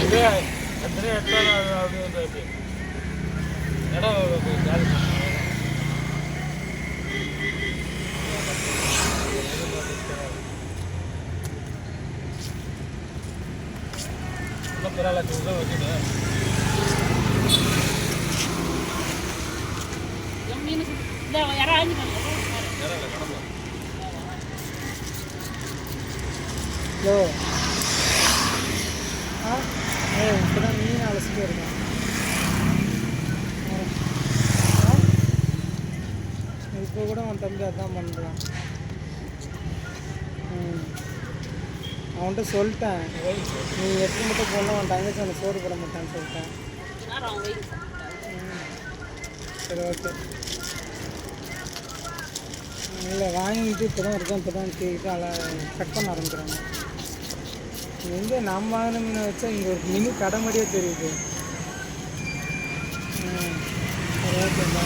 இதே எத்தனை எடுத்தாலும் அப்படி வந்து இடம் ஜாதி பரவாயில்ல வச்சுட்டு ஹலோ இப்போ தான் மீன் அலசிட்டு இருக்கேன். இப்போ கூட அவன் தம்பி அதான் பண்ணுறான். அவன்கிட்ட சொல்லிட்டேன், நீ எப்படி மட்டும் போனால் அவன் தங்கச்சி அவனை சோறு போட மாட்டான்னு சொல்லிட்டேன். சரி ஓகே. இல்லை வாங்கிட்டு இப்போ தான் இருக்கேன், இப்போ தான் கேட்டு கட் பண்ண ஆரம்பிக்கிறாங்க. எங்கே நம்ம வாங்கின மீனை வச்சா இங்கே ஒரு மினி கடை மாதிரியே தெரியுது. சரி ஓகேங்களா.